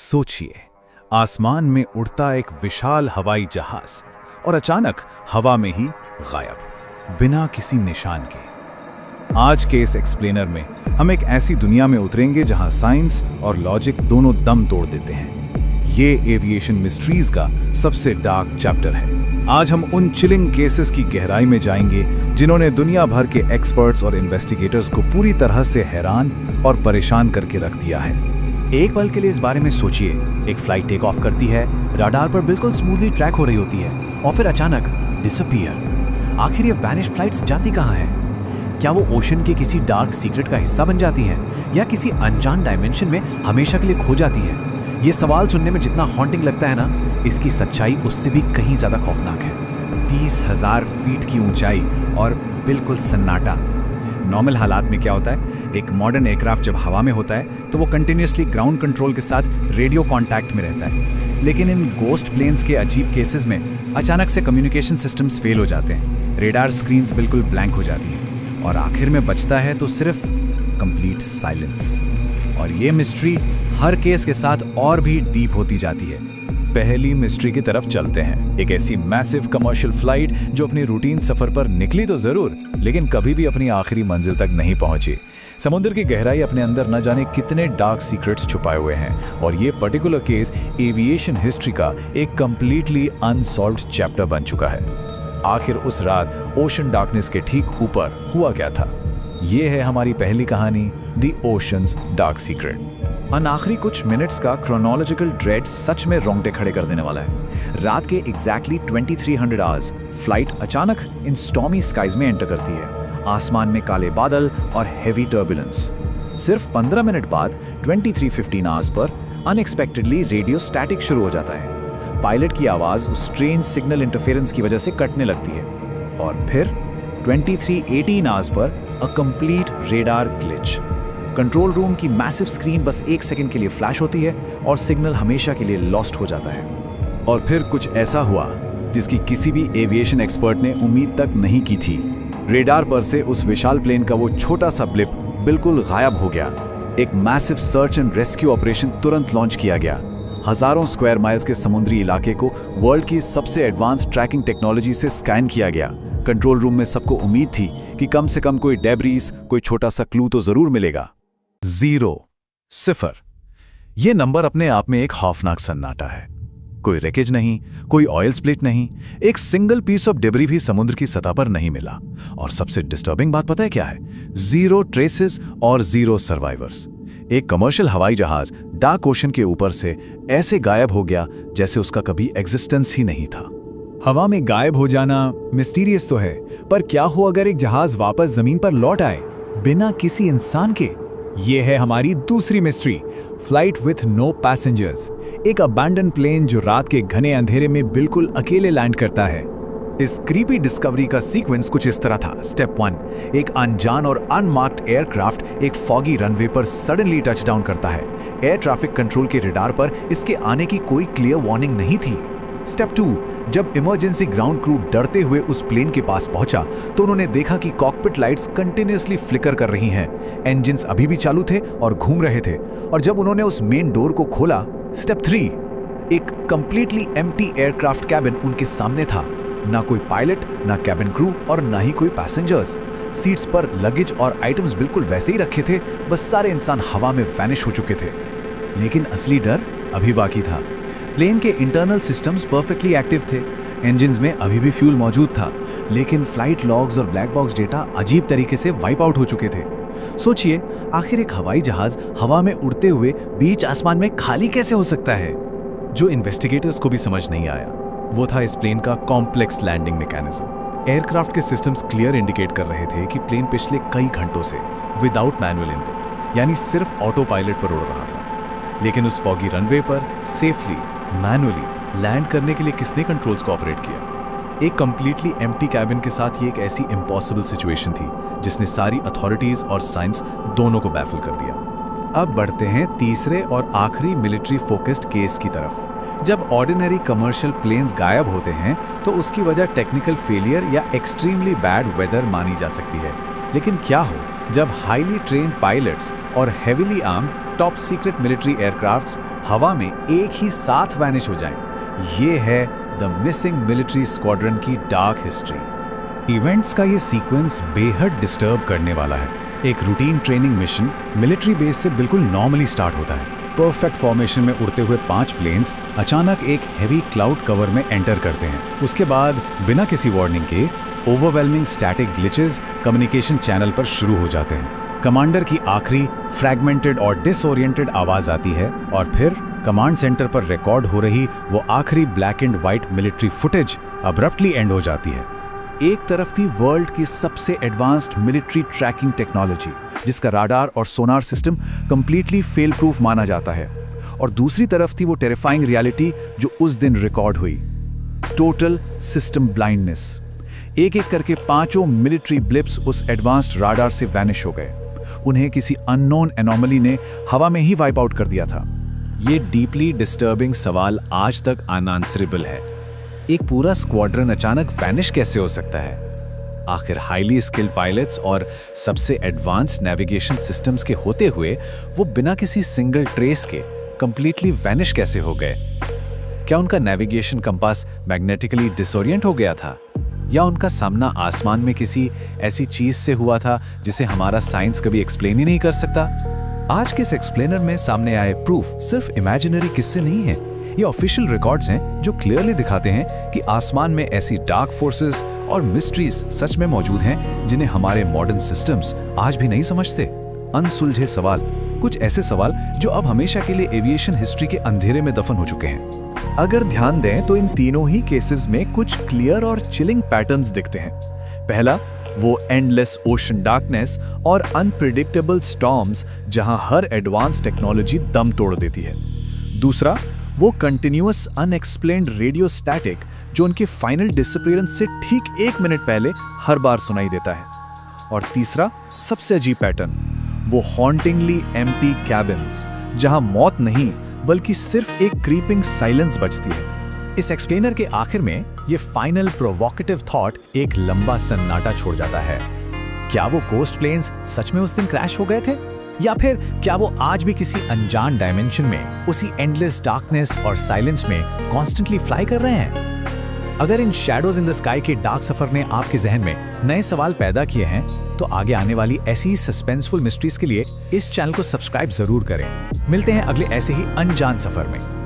सोचिए, आसमान में उड़ता एक विशाल हवाई जहाज और अचानक हवा में ही गायब, बिना किसी निशान के। आज के इस एक्सप्लेनर में हम एक ऐसी दुनिया में उतरेंगे जहां साइंस और लॉजिक दोनों दम तोड़ देते हैं। ये एविएशन मिस्ट्रीज का सबसे डार्क चैप्टर है। आज हम उन चिलिंग केसेस की गहराई में जाएंगे जिन्होंने दुनिया भर के एक्सपर्ट्स और इन्वेस्टिगेटर्स को पूरी तरह से हैरान और परेशान करके रख दिया है। एक पल के लिए इस बारे में सोचिए, एक फ्लाइट टेक ऑफ करती है, रडार पर बिल्कुल स्मूथली ट्रैक हो रही होती है और फिर अचानक डिसअपीयर। आखिर ये वैनिश फ्लाइट्स जाती कहाँ हैं? क्या वो ओशन के किसी डार्क सीक्रेट का हिस्सा बन जाती हैं या किसी अनजान डायमेंशन में हमेशा के लिए खो जाती हैं? ये सवाल सुनने में जितना हॉन्टिंग लगता है ना, इसकी सच्चाई उससे भी कहीं ज्यादा खौफनाक है। 30,000 फीट की ऊंचाई और बिल्कुल सन्नाटा। नॉर्मल हालात में क्या होता है, एक मॉडर्न एयरक्राफ्ट जब हवा में होता है तो वो कंटिन्यूसली ग्राउंड कंट्रोल के साथ रेडियो कांटेक्ट में रहता है। लेकिन इन गोस्ट प्लेन्स के अजीब केसेस में अचानक से कम्युनिकेशन सिस्टम्स फेल हो जाते हैं, रेडार स्क्रीन्स बिल्कुल ब्लैंक हो जाती हैं और आखिर में बचता है तो सिर्फ कंप्लीट साइलेंस। और ये मिस्ट्री हर केस के साथ और भी डीप होती जाती है। पहली मिस्ट्री की तरफ चलते हैं। एक ऐसी मैसिव कमर्शियल फ्लाइट जो अपनी रूटीन सफर पर निकली तो जरूर, लेकिन कभी भी अपनी आखिरी मंजिल तक नहीं पहुंची। समुद्र की गहराई अपने अंदर न जाने कितने डार्क सीक्रेट्स छुपाए हुए हैं और ये पर्टिकुलर केस एविएशन हिस्ट्री का एक कंप्लीटली अनसॉल्व्ड चैप्टर बन चुका है। आखिर उस रात ओशन डार्कनेस के ठीक ऊपर हुआ क्या था? ये है हमारी पहली कहानी, द ओशंस डार्क सीक्रेट। आखिरी कुछ मिनट्स का क्रोनोलॉजिकल ड्रेड सच में रोंगटे खड़े कर देने वाला है। रात के एग्जैक्टली 2300 आवर्स फ्लाइट अचानक इन स्टॉर्मी स्काइज में एंटर करती है। आसमान में काले बादल और हेवी टर्बुलेंस। सिर्फ 15 मिनट बाद 2315 hours per unexpectedly radio static शुरू हो जाता है। पायलट की आवाज उस स्ट्रेंज सिग्नल इंटरफेरेंस की वजह से कटने लगती है और फिर 2318 hours per a complete radar glitch. Control room की मैसिव स्क्रीन बस 1 सेकंड के लिए फ्लैश होती है और सिग्नल हमेशा के लिए लॉस्ट हो जाता है। और फिर कुछ ऐसा हुआ जिसकी किसी भी एविएशन एक्सपर्ट ने उम्मीद तक नहीं की थी। रेडार पर से उस विशाल प्लेन का वो छोटा सा ब्लिप बिल्कुल गायब हो गया। एक massive search and rescue operation तुरंत लॉन्च किया गया। हजारों स्क्वायर माइल्स के समुद्री इलाके को वर्ल्ड की सबसे एडवांस ट्रैकिंग टेक्नोलॉजी से स्कैन किया गया। कंट्रोल रूम में सबको उम्मीद थी कि कम से कम कोई डेब्रीज, कोई छोटा सा क्लू तो जरूर मिलेगा। 0, 0। ये नंबर अपने आप में एक खौफनाक सन्नाटा है। कोई रेकेज नहीं, कोई ऑयल स्प्लिट नहीं, एक सिंगल पीस ऑफ डेब्री भी समुद्र की सतह पर नहीं मिला। और सबसे डिस्टर्बिंग बात पता है क्या है? 0 ट्रेसेस और 0 सर्वाइवर्स। एक कमर्शियल हवाई जहाज डार्क ओशन के ऊपर से ऐसे गायब हो गया जैसे उसका कभी एग्जिस्टेंस ही नहीं था। हवा में गायब हो जाना मिस्टीरियस तो है, पर क्या हो अगर एक जहाज वापस जमीन पर लौट आए बिना किसी इंसान के? ये है हमारी दूसरी mystery, flight with no passengers. एक अबैंडन प्लेन जो रात के घने अंधेरे में बिल्कुल अकेले लैंड करता है। इस क्रीपी डिस्कवरी का सीक्वेंस कुछ इस तरह था। स्टेप 1, एक अनजान और अनमार्क्ड एयरक्राफ्ट एक फॉगी रनवे पर सडनली टचडाउन करता है। एयर ट्रैफिक कंट्रोल के रडार पर इसके आने की कोई क्लियर वार्निंग नहीं थी। स्टेप 2, जब इमरजेंसी ग्राउंड क्रू डरते हुए उस प्लेन के पास पहुंचा तो उन्होंने देखा कि कॉकपिट लाइट्स कंटिन्यूअसली फ्लिकर कर रही हैं। इंजन्स अभी भी चालू थे और घूम रहे थे। और जब उन्होंने उस मेन डोर को खोला, स्टेप 3, एक कंप्लीटली एम्प्टी एयरक्राफ्ट कैबिन उनके सामने था। ना कोई पायलट, ना कैबिन क्रू और ना ही कोई पैसेंजर्स। सीट्स पर लगेज और आइटम्स बिल्कुल वैसे ही रखे थे, बस सारे इंसान हवा में वैनिश हो चुके थे। लेकिन असली डर अभी बाकी था। प्लेन के इंटरनल सिस्टम्स परफेक्टली एक्टिव थे, इंजन्स में अभी भी फ्यूल मौजूद था, लेकिन फ्लाइट लॉग्स और ब्लैक बॉक्स डेटा अजीब तरीके से वाइप आउट हो चुके थे। सोचिए, आखिर एक हवाई जहाज हवा में उड़ते हुए बीच आसमान में खाली कैसे हो सकता है? जो इन्वेस्टिगेटर्स को भी समझ नहीं आया वो था इस प्लेन का कॉम्प्लेक्स लैंडिंग मैकेनिज्म। एयरक्राफ्ट के सिस्टम्स क्लियर इंडिकेट कर रहे थे कि प्लेन पिछले कई घंटों से विदाउट मैनुअल इनपुट, यानी सिर्फ ऑटो पायलट पर उड़ रहा था। लेकिन उस फॉगी रनवे पर सेफली मैनुअली लैंड करने के लिए किसने कंट्रोल्स को ऑपरेट किया? एक कंप्लीटली एम्प्टी कैबिन के साथ ये एक ऐसी इम्पॉसिबल सिचुएशन थी जिसने सारी अथॉरिटीज और साइंस दोनों को बैफल कर दिया। अब बढ़ते हैं तीसरे और आखिरी मिलिट्री फोकस्ड केस की तरफ। जब ऑर्डिनरी कमर्शियल प्लेन्स गायब होते हैं तो उसकी वजह टेक्निकल फेलियर या एक्सट्रीमली बैड वेदर मानी जा सकती है। लेकिन क्या हो जब हाईली ट्रेन्ड पायलट्स और heavily armed top secret military aircrafts हवा में एक ही साथ वैनिश हो जाएं। ये है द मिसिंग मिलिट्री स्क्वाड्रन की डार्क हिस्ट्री। इवेंट्स का ये सीक्वेंस बेहद डिस्टर्ब करने वाला है। एक routine training mission military base से बिल्कुल नॉर्मली स्टार्ट होता है। परफेक्ट फॉर्मेशन में उड़ते हुए 5 प्लेन्स अचानक एक हेवी क्लाउड कवर में एंटर करते हैं। उसके बाद बिना किसी वार्निंग के overwhelming static glitches communication channel पर शुरू हो जाते हैं। कमांडर की आखिरी फ्रैगमेंटेड और डिसओरिएंटेड आवाज आती है और फिर कमांड सेंटर पर रिकॉर्ड हो रही वो आखिरी black and white military footage abruptly and हो जाती है। एक तरफ थी वर्ल्ड की सबसे एडवांस्ड मिलिट्री ट्रैकिंग टेक्नोलॉजी, जिसका राडार और sonar system completely fail proof माना जाता है, और दूसरी तरफ थी वो टेरिफाइंग रियलिटी जो उस दिन रिकॉर्ड हुई, टोटल सिस्टम ब्लाइंडनेस। एक एक करके 5 मिलिट्री ब्लिप्स उस एडवांस्ड राडार से वैनिश हो गए। उन्हें किसी अननोन एनोमली ने हवा में ही वाइप आउट कर दिया था। ये डीपली डिस्टर्बिंग सवाल आज तक अनआंसरेबल है। एक पूरा स्क्वाड्रन अचानक वैनिश कैसे हो सकता है? आखिर हाईली स्किल्ड पायलट्स और सबसे एडवांस नेविगेशन सिस्टम्स के होते हुए वो बिना किसी सिंगल ट्रेस के कंप्लीटली वैनिश कैसे हो गए? क्या उनका नेविगेशन कंपास मैग्नेटिकली डिसोरिएंट हो गया था, या उनका सामना आसमान में किसी ऐसी चीज से हुआ था जिसे हमारा साइंस कभी एक्सप्लेन ही नहीं कर सकता? आज के इस एक्सप्लेनर में सामने आए प्रूफ सिर्फ इमेजिनरी किस्से नहीं हैं। ये ऑफिशियल रिकॉर्ड्स हैं जो क्लियरली दिखाते हैं कि आसमान में ऐसी डार्क फोर्सेस और मिस्ट्रीज सच में मौजूद हैं जिन्हें हमारे मॉडर्न सिस्टम्स आज भी नहीं समझते। अनसुलझे सवाल, कुछ ऐसे सवाल जो अब हमेशा के लिए एविएशन हिस्ट्री के अंधेरे में दफन हो चुके हैं। अगर ध्यान दें तो इन तीनों ही केसेस में कुछ क्लियर और चिलिंग पैटर्न्स दिखते हैं। पहला, वो एंडलेस ओशन डार्कनेस और अनप्रिडिक्टेबल स्टॉर्म्स जहां हर एडवांस टेक्नोलॉजी दम तोड़ देती है। दूसरा, वो कंटिन्यूअस अनएक्सप्लेन्ड रेडियो स्टैटिक जो उनके फाइनल डिसअपीयरेंस से ठीक 1 मिनट पहले हर बार सुनाई देता है। और तीसरा, सबसे अजीब पैटर्न, वो हॉन्टिंगली एम्प्टी कैबिन्स जहां मौत नहीं बल्कि सिर्फ एक क्रीपिंग साइलेंस बचती है। इस एक्सप्लेनर के आखिर में ये फाइनल प्रोवोकेटिव थॉट एक लंबा सन्नाटा छोड़ जाता है। क्या वो कोस्ट प्लेन्स सच में उस दिन क्रैश हो गए थे, या फिर क्या वो आज भी किसी अनजान डायमेंशन में उसी एंडलेस डार्कनेस और साइलेंस में कॉन्स्टेंटली फ्लाई कर रहे हैं? अगर इन शैडोज इन द स्काई के डार्क सफर ने आपके जहन में नए सवाल पैदा किए हैं तो आगे आने वाली ऐसी सस्पेंसफुल मिस्ट्रीज के लिए इस चैनल को सब्सक्राइब जरूर करें। मिलते हैं अगले ऐसे ही अनजान सफर में।